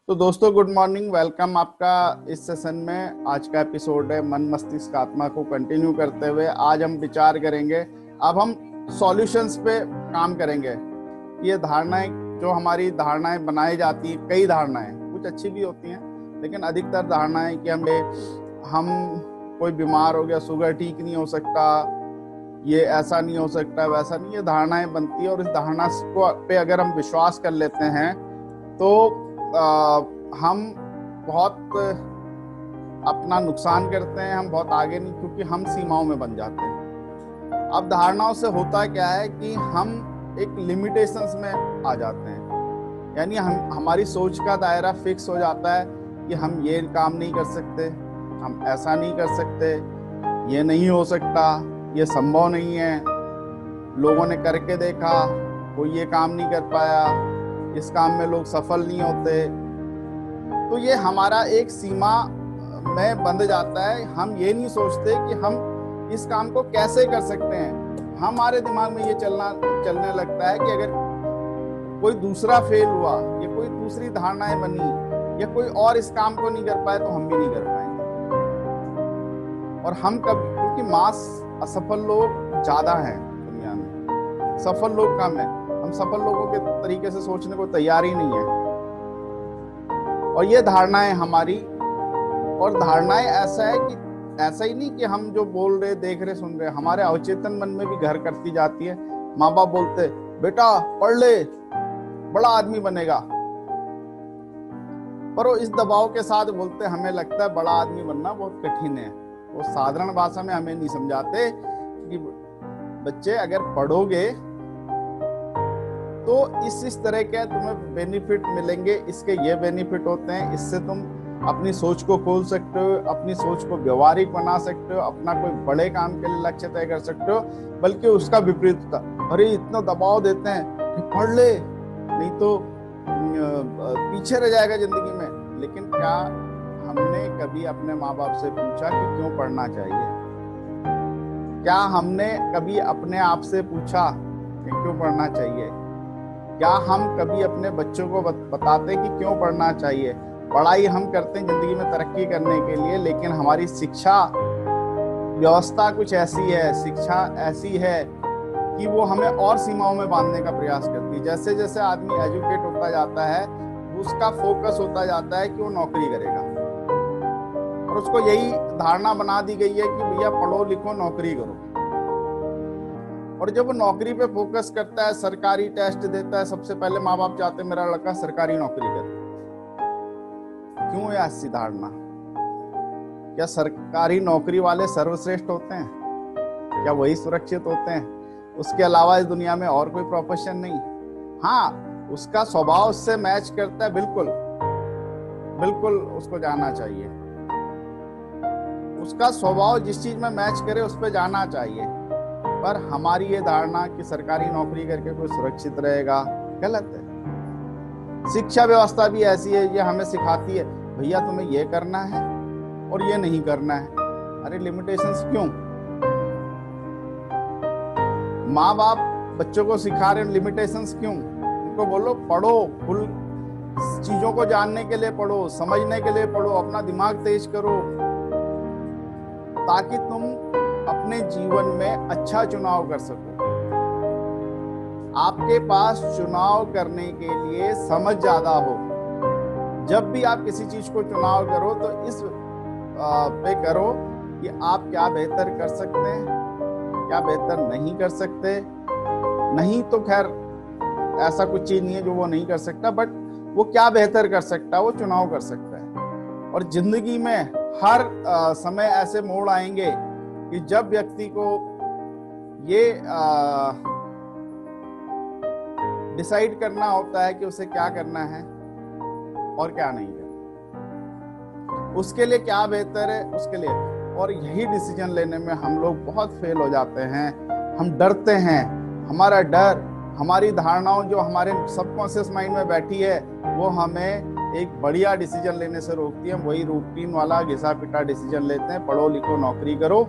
तो दोस्तों, good morning. Welcome आपका इस सेशन में। आज का एपिसोड है मन मस्तिष्क आत्मा को कंटिन्यू करते हुए आज हम विचार करेंगे। अब हम सॉल्यूशंस पे काम करेंगे। ये धारणाएं, जो हमारी धारणाएं बनाई जाती हैं, कई धारणाएं कुछ अच्छी भी होती हैं, लेकिन अधिकतर धारणाएं कि हम कोई बीमार हो गया, शुगर ठीक नहीं हो सकता, ये ऐसा नहीं हो सकता, वैसा नहीं, ये धारणाएं बनती है। और इस धारणा को पे अगर हम विश्वास कर लेते हैं तो हम बहुत अपना नुकसान करते हैं। हम बहुत आगे नहीं, क्योंकि हम सीमाओं में बन जाते हैं। अब धारणाओं से होता क्या है कि हम एक लिमिटेशंस में आ जाते हैं, यानी हमारी सोच का दायरा फिक्स हो जाता है कि हम ये काम नहीं कर सकते, हम ऐसा नहीं कर सकते, ये नहीं हो सकता, ये संभव नहीं है, लोगों ने करके देखा, कोई ये काम नहीं कर पाया, इस काम में लोग सफल नहीं होते। तो ये हमारा एक सीमा में बंध जाता है। हम ये नहीं सोचते कि हम इस काम को कैसे कर सकते हैं। हमारे दिमाग में ये चलने लगता है कि अगर कोई दूसरा फेल हुआ, या कोई दूसरी धारणाएं बनी, या कोई और इस काम को नहीं कर पाए, तो हम भी नहीं कर पाएंगे। और हम कभी, क्योंकि मास असफल लोग ज्यादा हैं दुनिया में, सफल लोग कम है। हम सफल लोगों के तरीके से सोचने को तैयार ही नहीं है। और ये धारणाएं हमारी, और धारणाएं ऐसा है कि ऐसा ही नहीं कि हम जो बोल रहे, देख रहे, सुन रहे, हमारे अवचेतन मन में भी घर करती जाती है। माँ बाप बोलते, बेटा पढ़ ले, बड़ा आदमी बनेगा, पर वो इस दबाव के साथ बोलते, हमें लगता है बड़ा आदमी बनना बहुत कठिन है। वो साधारण भाषा में हमें नहीं समझाते कि बच्चे अगर पढ़ोगे तो इस तरह के तुम्हें बेनिफिट मिलेंगे, इसके ये बेनिफिट होते हैं, इससे तुम अपनी सोच को खोल सकते हो, अपनी सोच को व्यवहारिक बना सकते हो, अपना कोई बड़े काम के लिए लक्ष्य तय कर सकते हो। बल्कि उसका विपरीत होता, अरे इतना दबाव देते हैं कि पढ़ ले, नहीं तो पीछे रह जाएगा जिंदगी में। लेकिन क्या हमने कभी अपने माँ बाप से पूछा कि क्यों पढ़ना चाहिए? क्या हमने कभी अपने आप से पूछा कि क्यों पढ़ना चाहिए? क्या हम कभी अपने बच्चों को बताते कि क्यों पढ़ना चाहिए? पढ़ाई हम करते हैं जिंदगी में तरक्की करने के लिए, लेकिन हमारी शिक्षा व्यवस्था कुछ ऐसी है, शिक्षा ऐसी है कि वो हमें और सीमाओं में बांधने का प्रयास करती है। जैसे जैसे आदमी एजुकेट होता जाता है, उसका फोकस होता जाता है कि वो नौकरी करेगा, और उसको यही धारणा बना दी गई है कि भैया पढ़ो लिखो नौकरी करो। और जब वो नौकरी पे फोकस करता है, सरकारी टेस्ट देता है, सबसे पहले माँ बाप चाहते हैं मेरा लड़का सरकारी नौकरी करे। क्यों है ऐसी धारणा? क्या सरकारी नौकरी वाले सर्वश्रेष्ठ होते हैं? क्या वही सुरक्षित होते हैं? उसके अलावा इस दुनिया में और कोई प्रोफेशन नहीं? हाँ, उसका स्वभाव उससे मैच करता है, बिल्कुल बिल्कुल उसको जाना चाहिए। उसका स्वभाव जिस चीज में मैच करे उस पर जाना चाहिए। पर हमारी ये धारणा कि सरकारी नौकरी करके कोई सुरक्षित रहेगा, गलत है। शिक्षा व्यवस्था भी ऐसी है, ये हमें सिखाती है भैया तुम्हें ये करना है और ये नहीं करना है। अरे लिमिटेशंस क्यों? माँ बाप बच्चों को सिखा रहे हैं, लिमिटेशंस क्यों? उनको बोलो पढ़ो, फुल चीजों को जानने के लिए पढ़ो, समझने के लिए पढ़ो, अपना दिमाग तेज करो, ताकि तुम अपने जीवन में अच्छा चुनाव कर सको। आपके पास चुनाव करने के लिए समझ ज्यादा हो। जब भी आप किसी चीज को चुनाव करो तो इस पे करो कि आप क्या बेहतर कर सकते हैं, क्या बेहतर नहीं कर सकते। नहीं तो खैर ऐसा कुछ चीज नहीं है जो वो नहीं कर सकता, बट वो क्या बेहतर कर सकता है वो चुनाव कर सकता है। और जिंदगी में हर समय ऐसे मोड़ आएंगे कि जब व्यक्ति को ये डिसाइड करना होता है कि उसे क्या करना है और क्या नहीं करना, उसके लिए क्या बेहतर है उसके लिए। और यही डिसीजन लेने में हम लोग बहुत फेल हो जाते हैं। हम डरते हैं। हमारा डर, हमारी धारणाओं जो हमारे सबकॉन्शियस माइंड में बैठी है, वो हमें एक बढ़िया डिसीजन लेने से रोकती है। वही रूटीन वाला घिसा पिटा डिसीजन लेते हैं, पढ़ो लिखो नौकरी करो।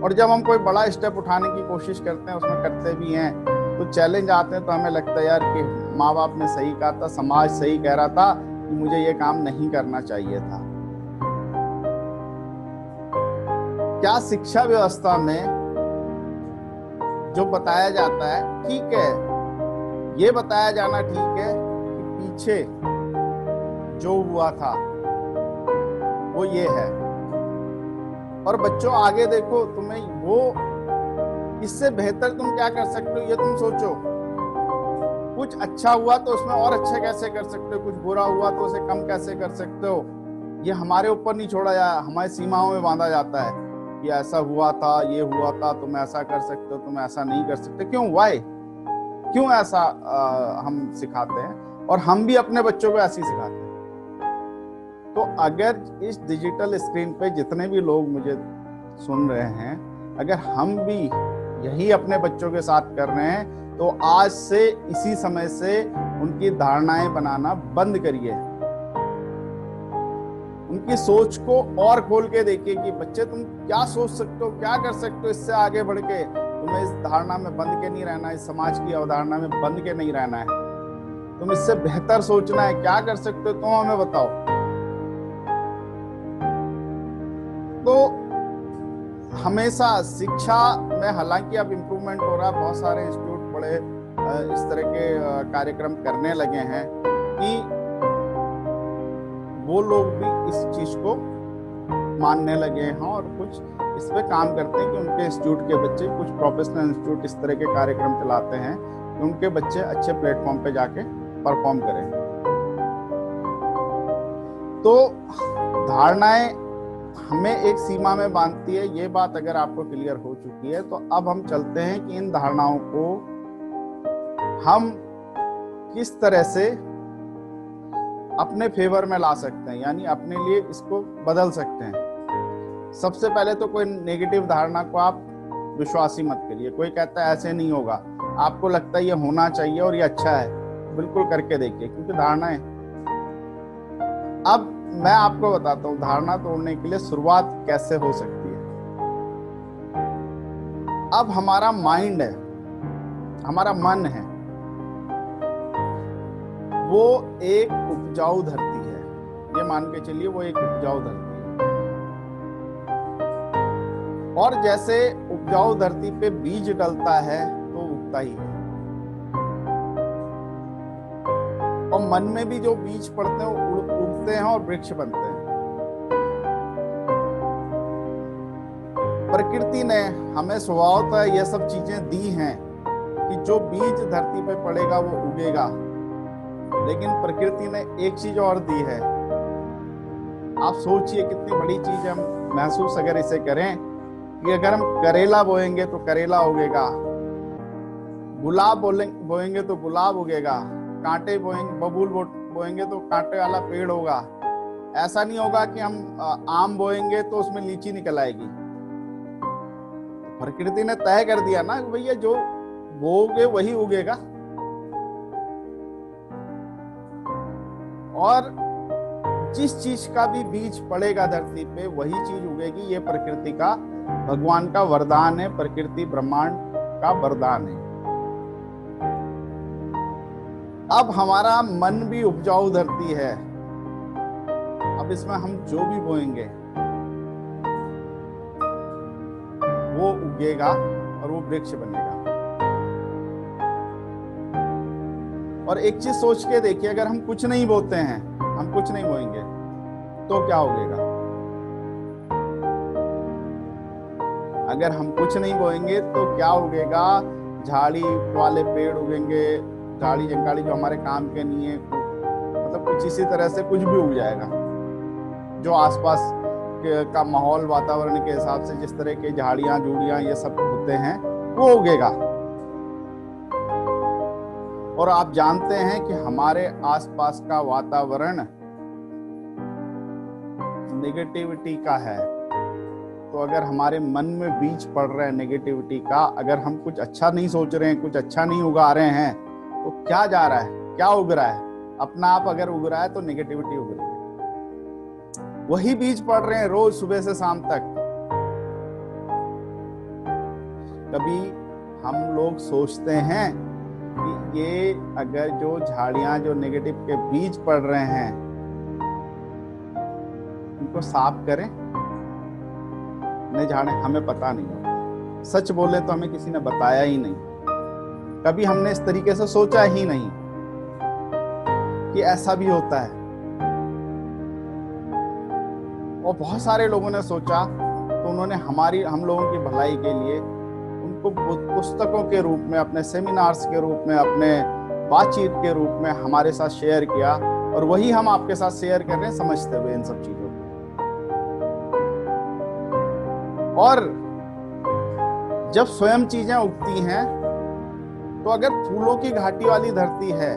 और जब हम कोई बड़ा स्टेप उठाने की कोशिश करते हैं, उसमें करते भी हैं, तो चैलेंज आते हैं, तो हमें लगता है यार कि माँ बाप ने सही कहा था, समाज सही कह रहा था कि मुझे ये काम नहीं करना चाहिए था। क्या शिक्षा व्यवस्था में जो बताया जाता है ठीक है, ये बताया जाना ठीक है कि पीछे जो हुआ था वो ये है, और बच्चों आगे देखो, तुम्हें वो इससे बेहतर तुम क्या कर सकते हो ये तुम सोचो। कुछ अच्छा हुआ तो उसमें और अच्छा कैसे कर सकते हो, कुछ बुरा हुआ तो उसे कम कैसे कर सकते हो, ये हमारे ऊपर नहीं छोड़ा जाए, हमारी सीमाओं में बांधा जाता है कि ऐसा हुआ था, ये हुआ था, तुम ऐसा कर सकते हो, तुम ऐसा नहीं कर सकते। क्यों, वाई, क्यों ऐसा हम सिखाते हैं, और हम भी अपने बच्चों को ऐसे ही सिखाते हैं। तो अगर इस डिजिटल स्क्रीन पे जितने भी लोग मुझे सुन रहे हैं, अगर हम भी यही अपने बच्चों के साथ कर रहे हैं, तो आज से इसी समय से उनकी धारणाएं बनाना बंद करिए, उनकी सोच को और खोल के देखिए कि बच्चे तुम क्या सोच सकते हो, क्या कर सकते हो इससे आगे बढ़ के। तुम्हें इस धारणा में बंद के नहीं रहना है, इस समाज की अवधारणा में बंद के नहीं रहना है, तुम इससे बेहतर सोचना है, क्या कर सकते हो तुम हमें बताओ। तो हमेशा शिक्षा में हालांकि अब इम्प्रूवमेंट हो रहा है, बहुत सारे इंस्टीट्यूट बड़े इस तरह के कार्यक्रम करने लगे हैं कि वो लोग भी इस चीज को मानने लगे हैं और कुछ इस पे काम करते हैं कि उनके इंस्टीट्यूट के बच्चे, कुछ प्रोफेशनल इंस्टीट्यूट इस तरह के कार्यक्रम चलाते हैं कि उनके बच्चे अच्छे प्लेटफॉर्म पे जाके परफॉर्म करें। तो धारणाएं हमें एक सीमा में बांधती है, ये बात अगर आपको क्लियर हो चुकी है, तो अब हम चलते हैं कि इन धारणाओं को हम किस तरह से अपने फेवर में ला सकते हैं, यानी अपने लिए इसको बदल सकते हैं। सबसे पहले तो कोई नेगेटिव धारणा को आप विश्वास ही मत करिए। कोई कहता है ऐसे नहीं होगा, आपको लगता है ये होना चाहिए और ये अच्छा है, बिल्कुल करके देखिए, क्योंकि धारणाएं। अब मैं आपको बताता हूं धारणा तोड़ने के लिए शुरुआत कैसे हो सकती है। अब हमारा माइंड है, हमारा मन है, वो एक उपजाऊ धरती है, ये मान के चलिए वो एक उपजाऊ धरती है। और जैसे उपजाऊ धरती पे बीज डलता है तो उगता ही है, और मन में भी जो बीज पड़ते हैं वो उगते हैं और वृक्ष बनते हैं। प्रकृति ने हमें स्वभावतः ये सब चीजें दी हैं कि जो बीज धरती पे पड़ेगा वो उगेगा, लेकिन प्रकृति ने एक चीज और दी है। आप सोचिए कितनी बड़ी चीज हम महसूस अगर इसे करें कि अगर हम करेला बोएंगे तो करेला उगेगा, गुलाब बोएंगे तो गुलाब उगेगा, कांटे बोएंगे, बबूल बोएंगे तो कांटे वाला पेड़ होगा। ऐसा नहीं होगा कि हम आम बोएंगे तो उसमें लीची निकल आएगी। प्रकृति ने तय कर दिया ना कि भैया जो बोओगे वही उगेगा, और जिस चीज का भी बीज पड़ेगा धरती पे वही चीज उगेगी। ये प्रकृति का, भगवान का वरदान है, प्रकृति ब्रह्मांड का वरदान है। अब हमारा मन भी उपजाऊ धरती है, अब इसमें हम जो भी बोएंगे वो उगेगा और वो वृक्ष बनेगा। और एक चीज सोच के देखिए, अगर हम कुछ नहीं बोते हैं, हम कुछ नहीं बोएंगे तो क्या उगेगा? अगर हम कुछ नहीं बोएंगे तो क्या उगेगा? झाड़ी वाले पेड़ उगेंगे, झाड़ी जंगाड़ी जो हमारे काम के नहीं है, मतलब कुछ इसी तरह से कुछ भी उग जाएगा। जो आसपास का माहौल, वातावरण के हिसाब से जिस तरह के झाड़ियां जूड़ियां ये सब होते हैं वो उगेगा। और आप जानते हैं कि हमारे आसपास का वातावरण नेगेटिविटी का है, तो अगर हमारे मन में बीज पड़ रहा है नेगेटिविटी का, अगर हम कुछ अच्छा नहीं सोच रहे हैं, कुछ अच्छा नहीं उगा रहे हैं, तो क्या जा रहा है, क्या उग रहा है? अपना आप अगर उग रहा है तो नेगेटिविटी उग रही है। वही बीज पड़ रहे हैं रोज सुबह से शाम तक। कभी हम लोग सोचते हैं कि ये अगर जो झाड़ियां जो नेगेटिव के बीज पड़ रहे हैं उनको साफ करें, नहीं झाड़ें, हमें पता नहीं होता। सच बोले तो हमें किसी ने बताया ही नहीं, कभी हमने इस तरीके से सोचा ही नहीं कि ऐसा भी होता है। और बहुत सारे लोगों ने सोचा तो उन्होंने हम लोगों की भलाई के लिए उनको पुस्तकों के रूप में, अपने सेमिनार्स के रूप में, अपने बातचीत के रूप में हमारे साथ शेयर किया, और वही हम आपके साथ शेयर कर रहे हैं समझते हुए इन सब चीजों को। और जब स्वयं चीजें उगती हैं तो अगर फूलों की घाटी वाली धरती है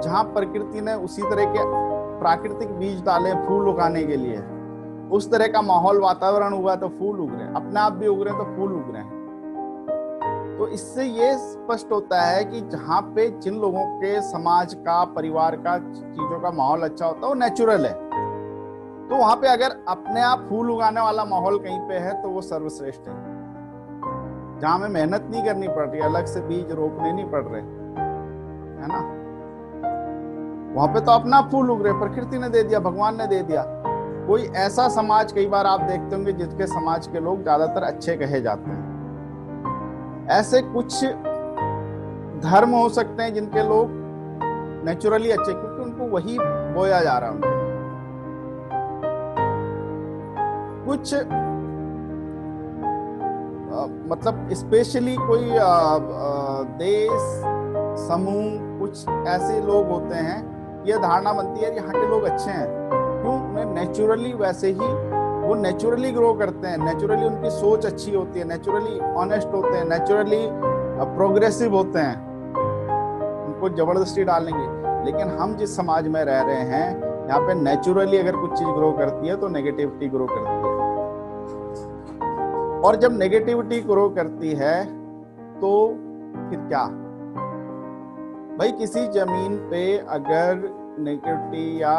जहां प्रकृति ने उसी तरह के प्राकृतिक बीज डाले फूल उगाने के लिए, उस तरह का माहौल वातावरण हुआ तो फूल उग रहे हैं, अपने आप भी उग रहे हैं तो फूल उग रहे हैं। तो इससे ये स्पष्ट होता है कि जहाँ पे जिन लोगों के समाज का, परिवार का, चीजों का माहौल अच्छा होता है वो नेचुरल है, तो वहां पे अगर अपने आप फूल उगाने वाला माहौल कहीं पे है तो वो सर्वश्रेष्ठ है। जहां हमें मेहनत नहीं करनी पड़ रही, अलग से बीज रोपने नहीं पड़ रहे, है ना, वहां पे तो अपना फूल उग रहे, प्रकृति ने दे दिया, भगवान ने दे दिया। कोई ऐसा समाज कई बार आप देखते होंगे जिसके समाज के लोग ज्यादातर अच्छे कहे जाते हैं। ऐसे कुछ धर्म हो सकते हैं जिनके लोग नेचुरली अच्छे, क्योंकि उनको वही बोया जा रहा है उनको। कुछ मतलब स्पेशली कोई देश समूह, कुछ ऐसे लोग होते हैं, ये धारणा बनती है यहाँ के लोग अच्छे हैं, क्यों, उन्हें नेचुरली वैसे ही वो नेचुरली ग्रो करते हैं, नेचुरली उनकी सोच अच्छी होती है, नेचुरली ऑनेस्ट होते हैं, नेचुरली प्रोग्रेसिव होते हैं, उनको जबरदस्ती डालने की। लेकिन हम जिस समाज में रह रहे हैं यहाँ पे नेचुरली अगर कुछ चीज ग्रो करती है तो नेगेटिविटी ग्रो करती है, और जब नेगेटिविटी ग्रो करती है तो फिर क्या भाई, किसी जमीन पे अगर नेगेटिविटी या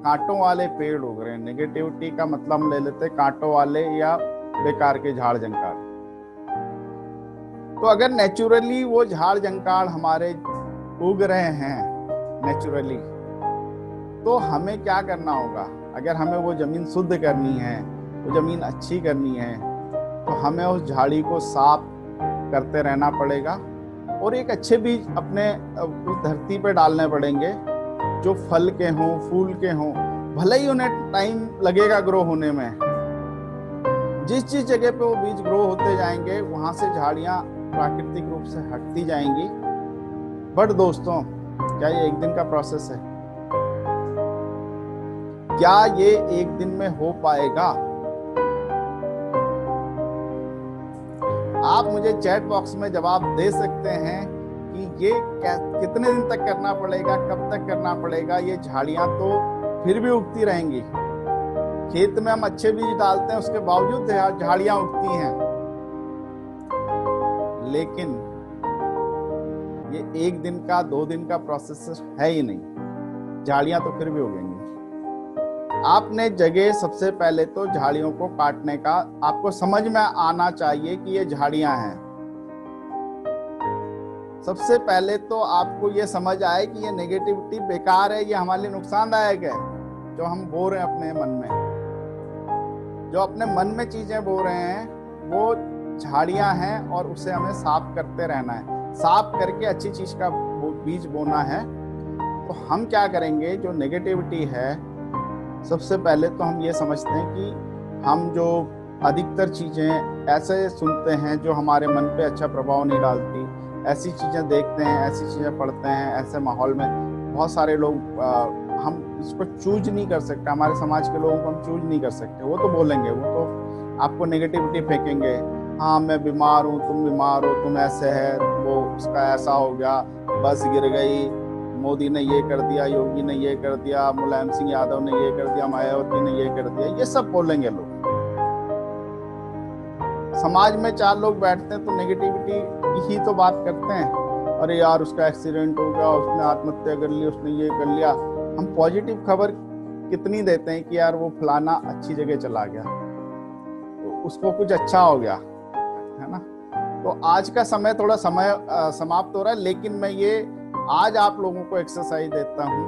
कांटों वाले पेड़ उग रहे हैं, नेगेटिविटी का मतलब हम ले लेते हैं कांटों वाले या बेकार के झाड़ जंकाड़, तो अगर नेचुरली वो झाड़ जंकाड़ हमारे उग रहे हैं नेचुरली, तो हमें क्या करना होगा? अगर हमें वो जमीन शुद्ध करनी है, वो जमीन अच्छी करनी है, तो हमें उस झाड़ी को साफ करते रहना पड़ेगा, और एक अच्छे बीज अपने उस धरती पे डालने पड़ेंगे जो फल के हों, फूल के हों, भले ही उन्हें टाइम लगेगा ग्रो होने में। जिस जिस जगह पे वो बीज ग्रो होते जाएंगे वहां से झाड़ियां प्राकृतिक रूप से हटती जाएंगी। बट दोस्तों, क्या ये एक दिन का प्रोसेस है? क्या ये एक दिन में हो पाएगा? आप मुझे चैट बॉक्स में जवाब दे सकते हैं कि ये कितने दिन तक करना पड़ेगा, कब तक करना पड़ेगा? ये झाड़ियां तो फिर भी उगती रहेंगी, खेत में हम अच्छे बीज डालते हैं उसके बावजूद झाड़ियां उगती हैं, लेकिन ये एक दिन का, 2 दिन का प्रोसेस है ही नहीं, झाड़ियां तो फिर भी उगेंगी। आपने जगह सबसे पहले तो झाड़ियों को काटने का आपको समझ में आना चाहिए कि ये झाड़ियां हैं। सबसे पहले तो आपको ये समझ आए कि ये नेगेटिविटी बेकार है, ये हमारे लिए नुकसानदायक है, जो हम बो रहे हैं अपने मन में, जो अपने मन में चीजें बो रहे हैं वो झाड़ियां हैं, और उसे हमें साफ करते रहना है, साफ करके अच्छी चीज का बीज बोना है। तो हम क्या करेंगे, जो नेगेटिविटी है, सबसे पहले तो हम ये समझते हैं कि हम जो अधिकतर चीजें ऐसे सुनते हैं जो हमारे मन पे अच्छा प्रभाव नहीं डालती, ऐसी चीजें देखते हैं, ऐसी चीजें पढ़ते हैं, ऐसे माहौल में बहुत सारे लोग, हम इसको चूज नहीं कर सकते, हमारे समाज के लोगों को हम चूज नहीं कर सकते। वो तो बोलेंगे, वो तो आपको नेगेटिविटी फेंकेंगे, हाँ मैं बीमार हूँ, तुम बीमार हो, तुम ऐसे है, वो उसका ऐसा हो गया, बस गिर गई, मोदी ने ये कर दिया, योगी ने ये कर दिया, मुलायम सिंह यादव ने ये कर दिया, मायावती ने ये कर दिया, ये सब बोलेंगे लोग। समाज में 4 लोग बैठते हैं तो नेगेटिविटी की ही तो बात करते हैं, अरे यार उसका एक्सीडेंट हो गया, उसने आत्महत्या कर ली, उसने ये कर लिया। हम पॉजिटिव खबर कितनी देते हैं कि यार वो फलाना अच्छी जगह चला गया, तो उसको कुछ अच्छा हो गया, है ना। तो आज का समय थोड़ा समाप्त हो रहा है, लेकिन मैं ये आज आप लोगों को एक्सरसाइज देता हूं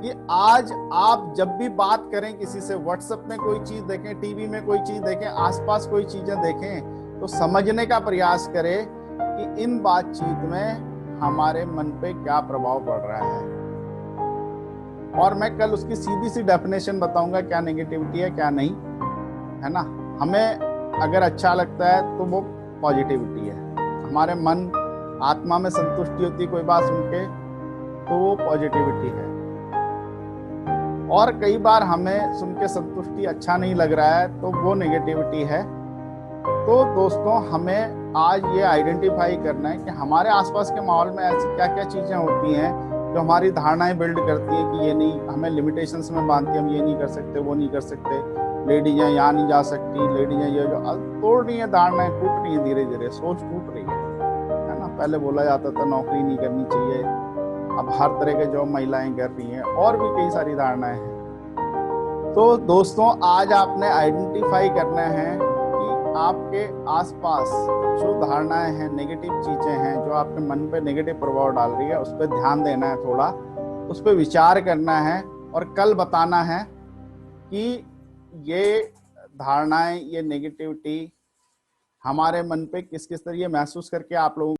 कि आज आप जब भी बात करें किसी से, व्हाट्सएप में कोई चीज देखें, टीवी में कोई चीज देखें, आसपास कोई चीजें देखें, तो समझने का प्रयास करें कि इन बातचीत में हमारे मन पे क्या प्रभाव पड़ रहा है। और मैं कल उसकी सीधी सी डेफिनेशन बताऊंगा, क्या नेगेटिविटी है क्या नहीं, है ना। हमें अगर अच्छा लगता है तो वो पॉजिटिविटी है, हमारे मन आत्मा में संतुष्टि होती है कोई बात सुन के, तो वो पॉजिटिविटी है। और कई बार हमें सुन के संतुष्टि अच्छा नहीं लग रहा है तो वो नेगेटिविटी है। तो दोस्तों, हमें आज ये आइडेंटिफाई करना है कि हमारे आसपास के माहौल में ऐसी क्या क्या चीजें होती हैं जो हमारी धारणाएं बिल्ड करती हैं कि ये नहीं, हमें लिमिटेशंस में बांधती है, हम ये नहीं कर सकते, वो नहीं कर सकते, लेडीजें यहाँ नहीं जा सकती, लेडीजें ये जो तोड़ रही है, धारणाएं टूट रही है, धीरे धीरे सोच टूट रही है ना। पहले बोला जाता था नौकरी नहीं करनी चाहिए, अब हर तरह के जॉब महिलाएं कर रही हैं, और भी कई सारी धारणाएं हैं। तो दोस्तों, आज आपने आइडेंटिफाई करना है कि आपके आसपास जो धारणाएं हैं, नेगेटिव चीजें हैं जो आपके मन पे नेगेटिव प्रभाव डाल रही है, उस पर ध्यान देना है, थोड़ा उस पर विचार करना है, और कल बताना है कि ये धारणाएं, ये नेगेटिविटी हमारे मन पे किस किस तरह महसूस करके आप लोगों